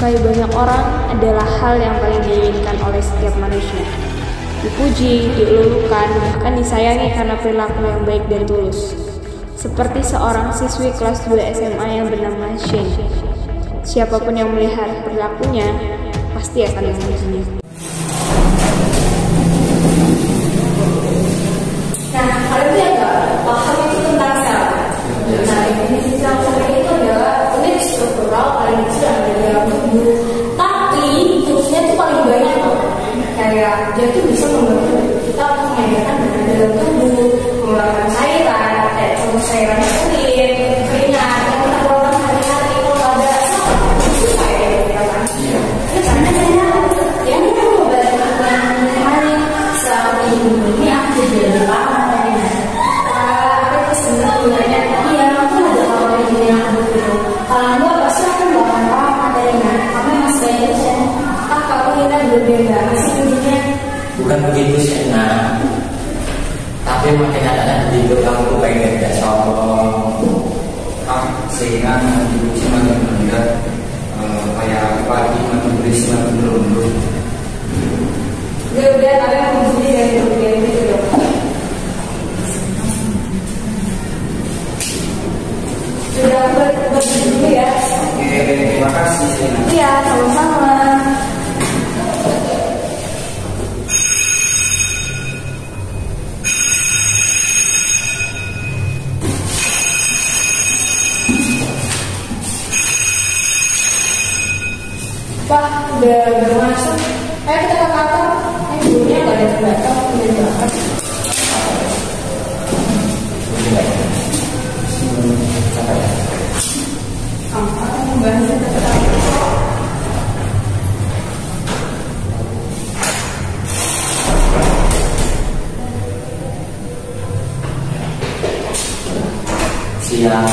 disukai banyak orang adalah hal yang paling diinginkan oleh setiap manusia. Dipuji, dielulukan, bahkan disayangi karena perilaku yang baik dan tulus. Seperti seorang siswi kelas 2 SMA yang bernama Shane. Siapapun yang melihat perilakunya, pasti akan memujinya. Nah, kalian tuh ya nggak paham itu tentang sel. Nah, definisi sel itu adalah unit struktural paling kecil yang ada dalam tubuh. Tapi fungsinya tuh paling banyak loh. Kayak dia tuh bisa membantu kita untuk mengedarkan badan dalam tubuh, mengeluarkan cairan, kayak contoh cairan kulit, keringat, yang kita keluarkan hari-hari. Kalau nggak ada sel, susah ya kita kan. Terus karena saya yang kita mau balik kemarin sel ini aku jadi apa? Gunanya iya, aku ada kalau ini yang aku gitu. Kalau enggak pasti aku bakal paham materinya. Kamu masih aja. Kamu kita berbeda. Masih begini. Bukan begitu sih, nah. Tapi makin ada begitu kamu pengen gak sombong. Sehingga ibu semakin mendengar kayak pagi memberi semakin berundur. Udah kalian mau sendiri dari berbeda gitu. Sudah berdua ya. Oke, terima kasih. Iya, sama-sama. Pak, udah masuk. Ayo kita ke kantor. Gurunya nggak ada terbatas, udah diangkat. Siang.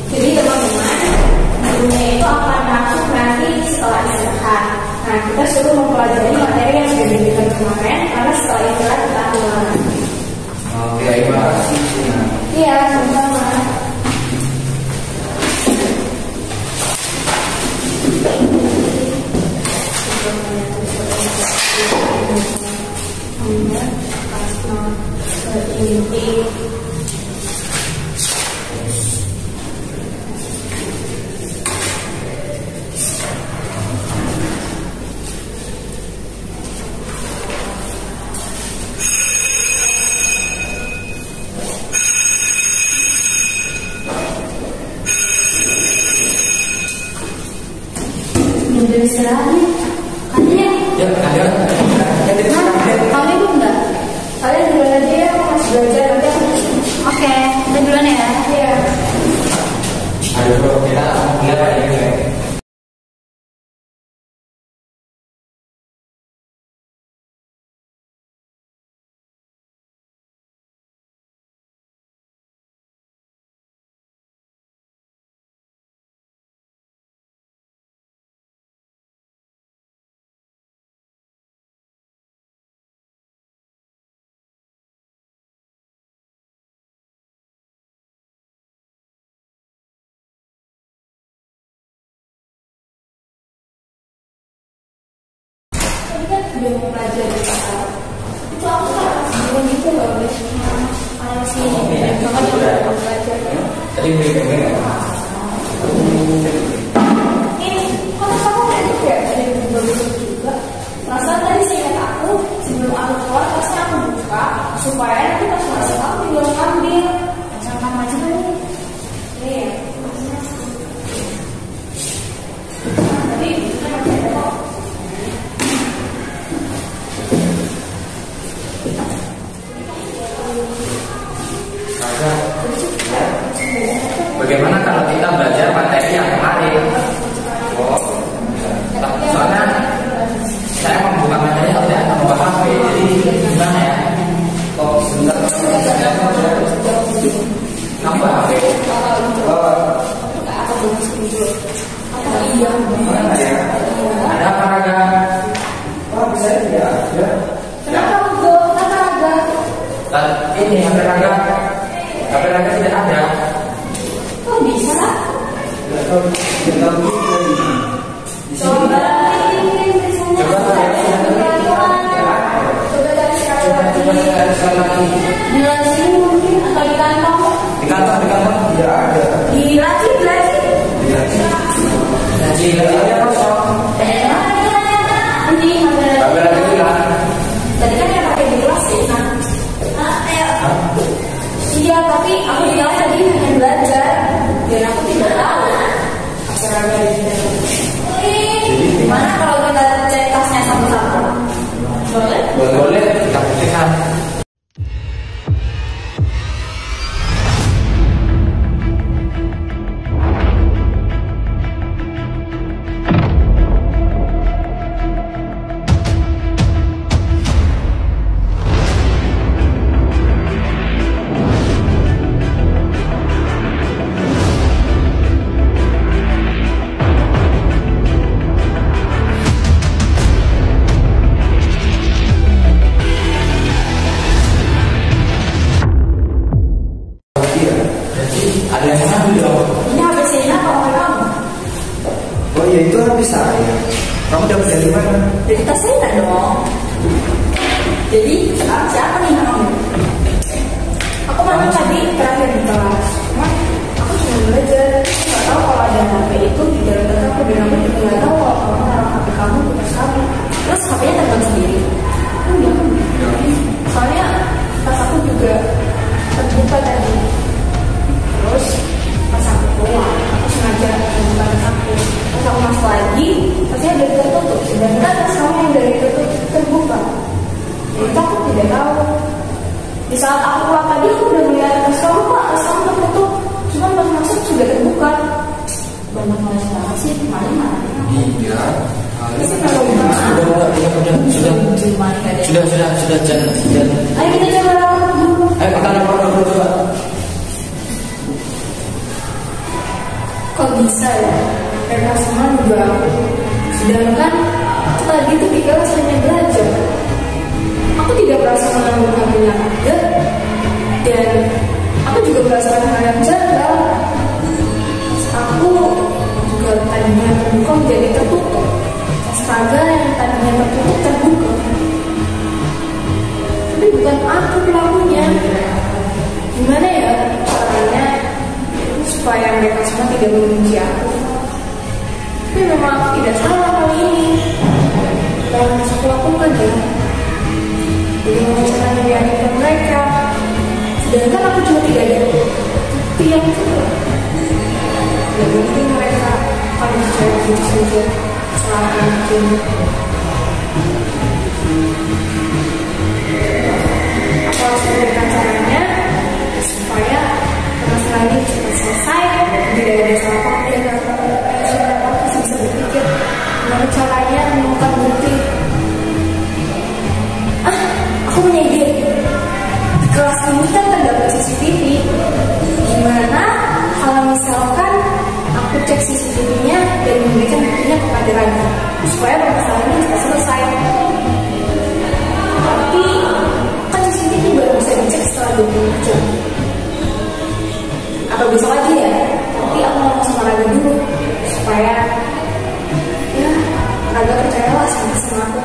Jadi teman-teman, gurunya itu akan masuk nanti setelah istirahat. Nah, kita suruh mempelajari materi yang sudah diberikan kemarin, karena setelah istirahat kita akan ulangan. Oke, terima kasih. Iya, sama-sama. Udah istirahat nih. Kalian Ya, kalian. kalian belum enggak? Kalian duluan aja ya, aku masih belajar nanti aku. Oke, kita duluan ya. Iya. Aduh, kita lihat apa ini. Tadi kan udah mau belajar di pasar. Itu aku kan sebelum itu loh, guys. Masih jangan udah belajar. Tadi ini Kok kamu nggak juga ada yang bagus juga? Perasaan tadi sih ingat aku sebelum aku keluar pasti aku buka supaya nanti pas masuk aku tinggal ngambil. Jangan macam ini. Nih, tadi kita masih ada kok. bagaimana kalau kita belajar materi yang kemarin? sekali lagi. Di sini mungkin atau di kantong? Di kantor tidak ada. Di laci. Jadi ada kosong. Ini Kamera hilang. tadi kan yang pakai di kelas ya. Iya, tapi aku di kelas tadi hanya belajar dan aku tidak tahu acara gimana kalau kita cek tasnya satu-satu? Boleh? Boleh, kita buktikan. Ada yang mana dong? Ini ABC-nya apa kamu? Oh iya itu habis saya. Kamu dapat dari mana? Dari tas saya dong. Jadi sekarang siapa nih kamu? Aku mana tadi terakhir di kelas. Cuma aku cuma belajar. Aku nggak tahu kalau ada HP itu di dalam tas aku dan aku juga nggak tahu kalau kamu naruh HP kamu di tas kamu. Terus HP-nya terbang sendiri. Iya. Soalnya tas aku juga terbuka tadi. Terus pas aku keluar, aku sengaja membuka tas aku. Pas aku masuk lagi, tasnya udah tertutup. Sedangkan tas kamu yang dari tertutup terbuka. Jadi aku tidak tahu. Di saat aku keluar tadi, aku udah melihat tas kamu, Pak. Tas kamu tertutup. Cuma pas masuk sudah terbuka. Banyak malas banget sih, mana? Iya. Ini sih kalau buka. Sudah jangan. Ayo kita coba lakukan dulu. Ayo kita lakukan dulu coba. Kok bisa ya? Mereka semua juga aku. Sedangkan tadi tuh di kelas hanya belajar. Aku tidak merasa menanggung HP-nya ada. Dan aku juga merasakan hal yang janggal. Aku juga tadinya terbuka menjadi tertutup. Astaga, yang tadinya tertutup terbuka. Tapi bukan aku pelakunya. Gimana ya caranya supaya mereka semua tidak membenci aku? Tapi memang aku tidak salah kali ini. Dan harus aku lakukan ya. Jadi mengucapkan meyakinkan mereka. Sedangkan aku juga tidak ada bukti yang cukup. Ya mungkin mereka akan percaya gitu saja. Selama mungkin. Aku harus memberikan caranya supaya masalah ini cepat selesai. Tidak ada salah pakai dan aku bisa berpikir gimana caranya menemukan bukti. Aku punya ide. Di kelas ini kan terdapat CCTV. Gimana kalau misalkan aku cek CCTV-nya dan memberikan buktinya kepada Raja supaya masalah ini cepat selesai. Tapi kan CCTV baru bisa dicek setelah 24 jam. Atau besok aja ya. Nanti aku ngomong sama Raga dulu supaya ya Raga percayalah sama aku.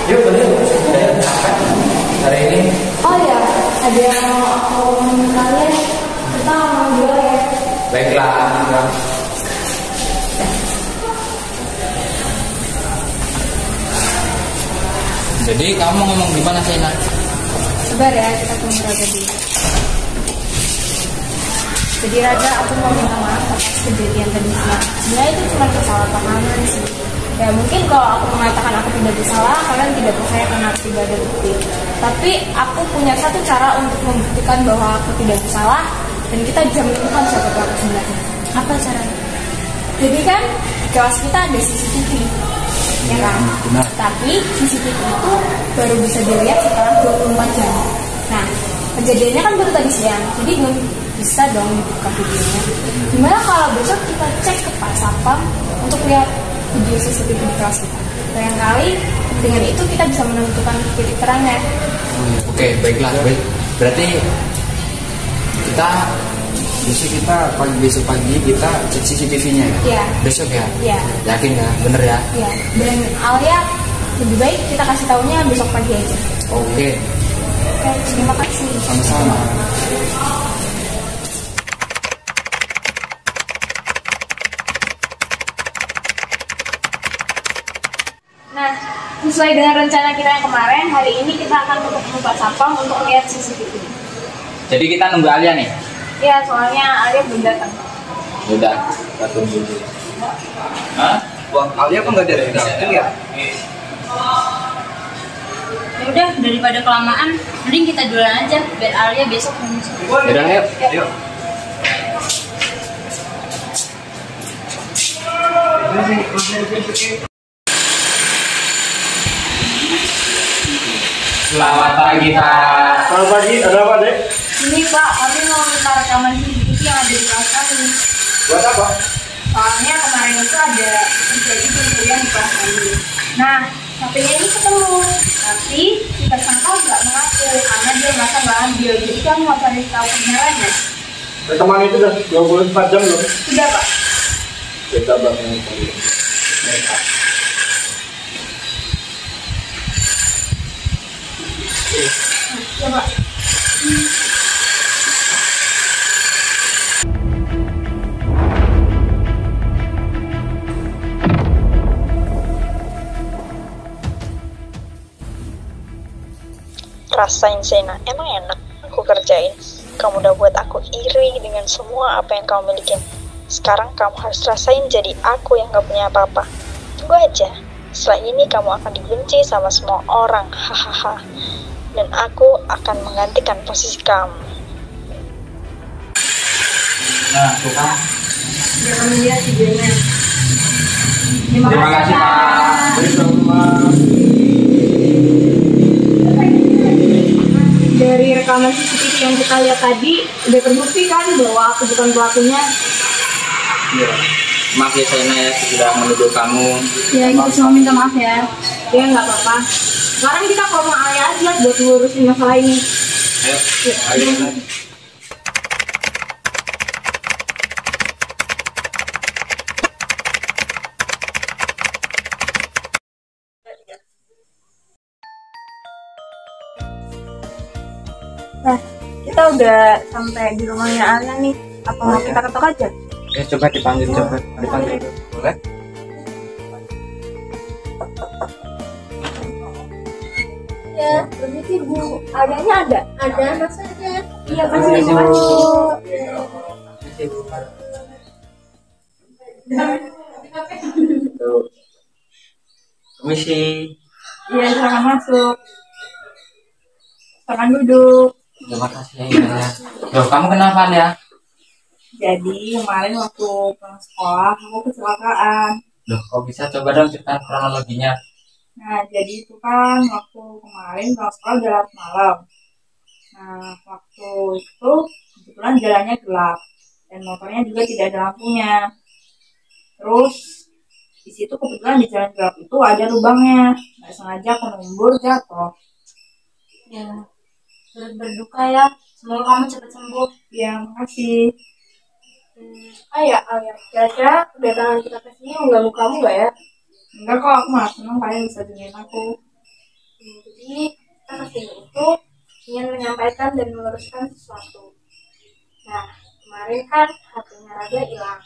Yuk boleh, saya capek hari ini. Oh ya, ada yang mau aku omongin kalian. Kita mau jual ya. Baiklah. Jadi kamu ngomong gimana sih, Nak? Sabar ya, kita tunggu Raga dulu. Jadi Raga, aku mau minta maaf atas kejadian tadi siang. Sebenarnya itu cuma kesalahpahaman sih. Ya mungkin kalau aku mengatakan aku tidak bersalah, kalian tidak percaya karena aku tidak ada bukti. Tapi aku punya satu cara untuk membuktikan bahwa aku tidak bersalah dan kita bisa menemukan siapa pelaku sebenarnya. Apa caranya? Jadi kan di kelas kita ada CCTV, ya kan? Benar. Tapi CCTV itu baru bisa dilihat setelah 24 jam. Nah, kejadiannya kan baru tadi siang, jadi belum bisa dong dibuka videonya. Gimana kalau besok kita cek ke Pak Sapam untuk lihat video CCTV di kelas kita? Barangkali dengan itu kita bisa menentukan titik terangnya. Oke, baiklah. Baik. Berarti besok pagi kita cek CCTV-nya ya? Iya. Besok ya? Iya. Yakin ya? Bener ya? Iya. Dan Alia lebih baik kita kasih taunya besok pagi aja. Oke. Oke, terima kasih. Sama-sama. Nah, sesuai dengan rencana kita yang kemarin, hari ini kita akan ketemu Pak Sapam untuk lihat CCTV. Jadi kita nunggu Alia nih? Ya, soalnya Alia belum datang. Udah, kita tunggu dulu. Hah? Wah, Alia kok nggak datang ya? Ya udah, daripada kelamaan, mending kita duluan aja biar Alia besok menyusul. Yaudah, yuk. Selamat pagi, Pak. Selamat pagi, ada apa dek? Ini Pak, kami mau minta rekaman CCTV yang ada di kelas kami. Buat apa? Soalnya kemarin itu ada terjadi pencurian di kelas kami. Nah, HP-nya ini ketemu, tapi kita sangka nggak mengaku karena dia merasa nggak ambil. Jadi kamu mau cari tahu kebenarannya? Rekaman itu udah 24 jam loh. Sudah Pak. Kita bakal Ya Pak. Rasain Sena, emang enak aku kerjain. Kamu udah buat aku iri dengan semua apa yang kamu miliki. Sekarang kamu harus rasain jadi aku yang gak punya apa-apa. Tunggu aja, setelah ini kamu akan dibenci sama semua orang, hahaha. Dan aku akan menggantikan posisi kamu. Nah, tuh kan. Biar kami lihat videonya. Terima kasih, Pak. Dari rekaman CCTV yang kita lihat tadi, udah terbukti kan bahwa aku bukan pelakunya. Iya. Maaf ya Sena ya, sudah menuduh kamu. Ya, kita semua minta maaf ya. Ya, nggak apa-apa. Sekarang kita ke rumah Alia aja buat ngurusin masalah ini. Ayo, ayo. Nah, kita udah sampai di rumahnya Alia nih. Apa mau kita ketok aja? Ya, coba dipanggil. Boleh? Ya, permisi Bu. Alianya ada? Ada, masuk aja. Iya, Terima kasih, Bu. Tuh. Permisi. Iya, silakan masuk. Silakan duduk. Terima kasih ya. Loh, kamu kenapa ya? Jadi kemarin waktu pulang sekolah aku kecelakaan. Loh, kok bisa? Coba dong cerita kronologinya. Nah, jadi itu kan waktu kemarin pulang sekolah udah larut malam. Nah, waktu itu kebetulan jalannya gelap dan motornya juga tidak ada lampunya. Terus di situ kebetulan di jalan gelap itu ada lubangnya. Nggak sengaja aku numbur jatuh. Ya, turut berduka ya. Semoga kamu cepat sembuh. Ya, makasih. Ayah, kira-kira kedatangan kita ke sini mengganggu kamu nggak ya? Enggak kok, aku malah senang kalian bisa dengerin aku. Jadi kita kesini itu ingin menyampaikan dan meluruskan sesuatu. Nah, kemarin kan HP-nya Raga hilang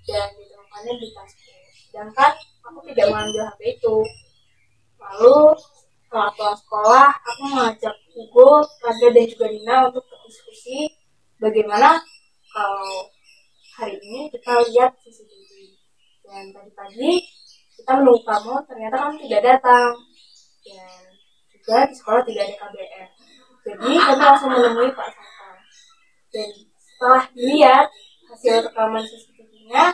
dan ditemukannya di tasku. Sedangkan aku tidak mengambil HP itu. Lalu setelah pulang sekolah, aku mengajak Hugo, Raga dan juga Dina untuk berdiskusi bagaimana kalau tidak datang. Dan juga di sekolah tidak ada KBR. Jadi kami langsung menemui Pak Satpam. Dan setelah dilihat hasil rekaman CCTV-nya,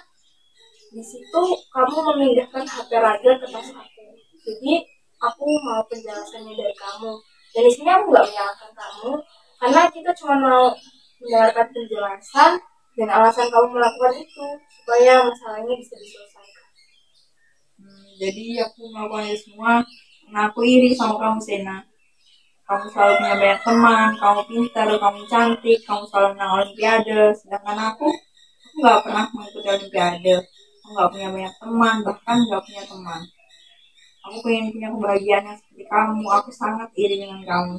di situ kamu memindahkan HP Raja ke tas aku. Jadi aku mau penjelasannya dari kamu. Dan di sini aku nggak menyalahkan kamu, karena kita cuma mau mendengarkan penjelasan dan alasan kamu melakukan itu supaya masalahnya bisa diselesaikan. Jadi aku melakukan itu semua karena aku iri sama kamu, Sena. Kamu selalu punya banyak teman, kamu pintar, kamu cantik, kamu selalu menang olimpiade. Sedangkan aku nggak pernah mengikuti olimpiade. Aku nggak punya banyak teman, bahkan nggak punya teman. Aku pengen punya kebahagiaan yang seperti kamu. Aku sangat iri dengan kamu.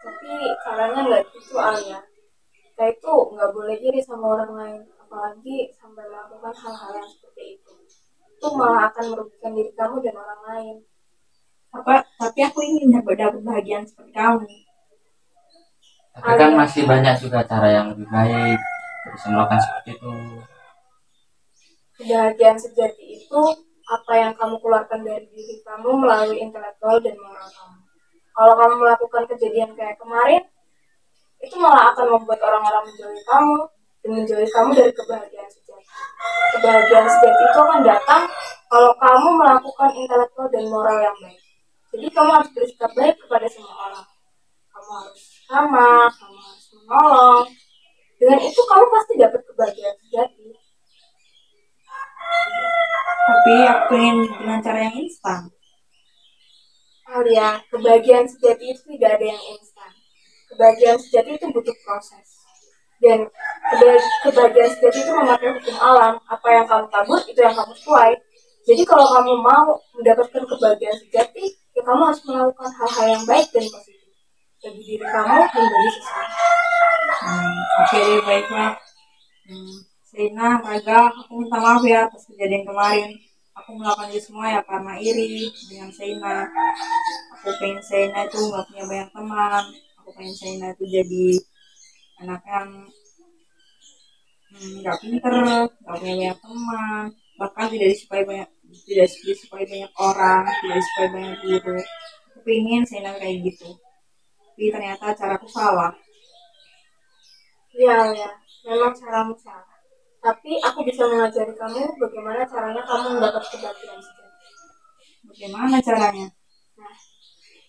Tapi caranya nggak gitu, Alia. Kita itu nggak boleh iri sama orang lain, apalagi sampai melakukan hal-hal yang seperti itu. Itu malah akan merugikan diri kamu dan orang lain. Tapi aku ingin dapat kebahagiaan seperti kamu. Tapi kan masih banyak juga cara yang lebih baik bisa melakukan seperti itu. Kebahagiaan sejati itu apa yang kamu keluarkan dari diri kamu melalui intelektual dan moral kamu. Kalau kamu melakukan kejadian kayak kemarin, itu malah akan membuat orang-orang menjauhi kamu dan menjauhi kamu dari kebahagiaan sejati. Kebahagiaan sejati itu akan datang kalau kamu melakukan intelektual dan moral yang baik. Jadi kamu harus bersikap baik kepada semua orang. Kamu harus ramah, kamu harus menolong. Dengan itu kamu pasti dapat kebahagiaan sejati. Tapi aku ingin dengan cara yang instan. Alia, kebahagiaan sejati itu tidak ada yang instan. Kebahagiaan sejati itu butuh proses. Dan kebahagiaan sejati itu memakai hukum alam. Apa yang kamu tabur, itu yang kamu tuai. Jadi kalau kamu mau mendapatkan kebahagiaan sejati, ya kamu harus melakukan hal-hal yang baik dan positif bagi diri kamu dan bagi sesama. Oke, baiklah. Sena, Raga, aku minta maaf ya atas kejadian kemarin. Aku melakukan itu semua ya karena iri dengan Sena. Aku pengen Sena itu nggak punya banyak teman. Aku pengen Sena itu jadi anak yang nggak pinter, nggak punya banyak teman, bahkan tidak disukai banyak orang, tidak disukai banyak guru. Aku pengen Sena kayak gitu. Tapi ternyata caraku salah. Ya, memang caramu salah. Tapi aku bisa mengajari kamu bagaimana caranya kamu mendapat kebahagiaan sejati. Bagaimana caranya? Nah,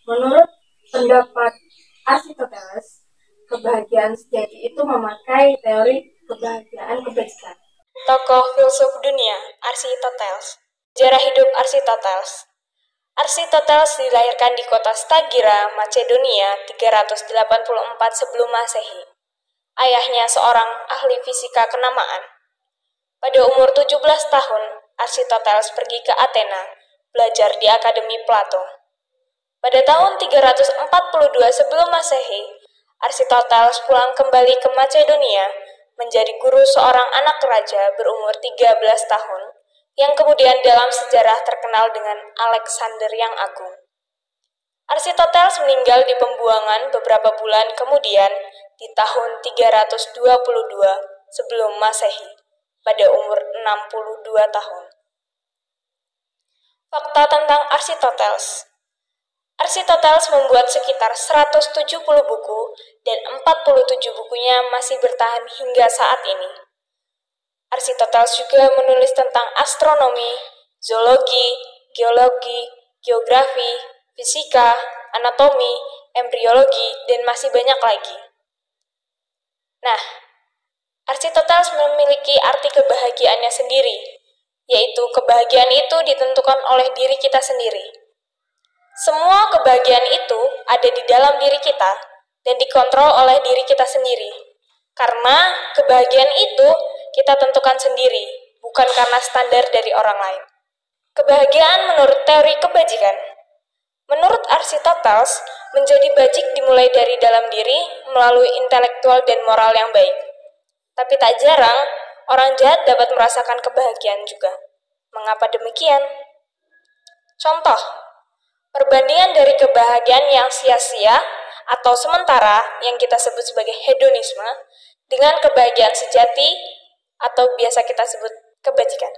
menurut pendapat Aristoteles, kebahagiaan sejati itu memakai teori kebahagiaan kebajikan. Tokoh filsuf dunia, Aristoteles. Sejarah hidup Aristoteles. Aristoteles dilahirkan di kota Stagira, Macedonia, 384 sebelum Masehi. Ayahnya seorang ahli fisika kenamaan. Pada umur 17 tahun, Aristoteles pergi ke Athena, belajar di Akademi Plato. Pada tahun 342 sebelum Masehi, Aristoteles pulang kembali ke Macedonia, menjadi guru seorang anak raja berumur 13 tahun, yang kemudian dalam sejarah terkenal dengan Alexander yang Agung. Aristoteles meninggal di pembuangan beberapa bulan kemudian di tahun 322 sebelum Masehi, pada umur 62 tahun. Fakta tentang Aristoteles. Aristoteles membuat sekitar 170 buku dan 47 bukunya masih bertahan hingga saat ini. Aristoteles juga menulis tentang astronomi, zoologi, geologi, geografi, fisika, anatomi, embriologi, dan masih banyak lagi. Nah, Aristoteles memiliki arti kebahagiaannya sendiri, yaitu kebahagiaan itu ditentukan oleh diri kita sendiri. Semua kebahagiaan itu ada di dalam diri kita dan dikontrol oleh diri kita sendiri. Karena kebahagiaan itu kita tentukan sendiri, bukan karena standar dari orang lain. Kebahagiaan menurut teori kebajikan. Menurut Aristoteles, menjadi bajik dimulai dari dalam diri melalui intelektual dan moral yang baik. Tapi tak jarang, orang jahat dapat merasakan kebahagiaan juga. Mengapa demikian? Contoh, perbandingan dari kebahagiaan yang sia-sia atau sementara yang kita sebut sebagai hedonisme dengan kebahagiaan sejati atau biasa kita sebut kebajikan.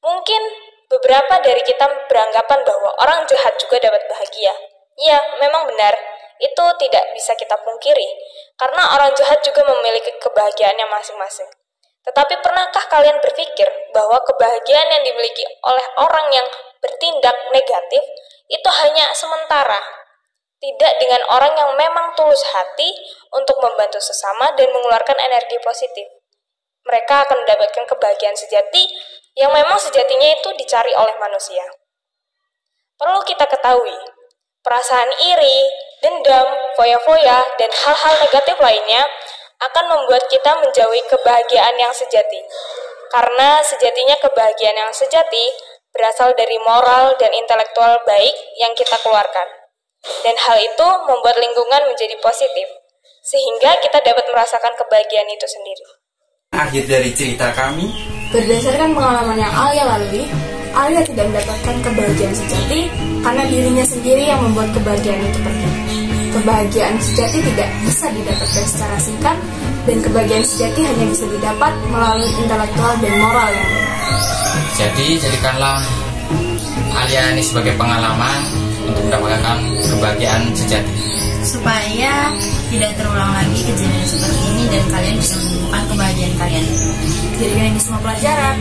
Mungkin Beberapa dari kita beranggapan bahwa orang jahat juga dapat bahagia. Ya, memang benar. Itu tidak bisa kita pungkiri, karena orang jahat juga memiliki kebahagiaannya masing-masing. Tetapi pernahkah kalian berpikir bahwa kebahagiaan yang dimiliki oleh orang yang bertindak negatif itu hanya sementara? Tidak dengan orang yang memang tulus hati untuk membantu sesama dan mengeluarkan energi positif. Mereka akan mendapatkan kebahagiaan sejati yang memang sejatinya itu dicari oleh manusia. Perlu kita ketahui, perasaan iri, dendam, foya-foya, dan hal-hal negatif lainnya akan membuat kita menjauhi kebahagiaan yang sejati. Karena sejatinya kebahagiaan yang sejati berasal dari moral dan intelektual baik yang kita keluarkan. Dan hal itu membuat lingkungan menjadi positif, sehingga kita dapat merasakan kebahagiaan itu sendiri. Akhir dari cerita kami, Berdasarkan pengalaman yang Alia lalui, Alia tidak mendapatkan kebahagiaan sejati karena dirinya sendiri yang membuat kebahagiaan itu pergi. Kebahagiaan sejati tidak bisa didapatkan secara singkat, dan kebahagiaan sejati hanya bisa didapat melalui intelektual dan moral yang benar. Jadi jadikanlah Alia ini sebagai pengalaman untuk mendapatkan kebahagiaan sejati. Supaya tidak terulang lagi kejadian seperti ini dan kalian bisa menemukan kebahagiaan kalian. Jadikan ini semua pelajaran.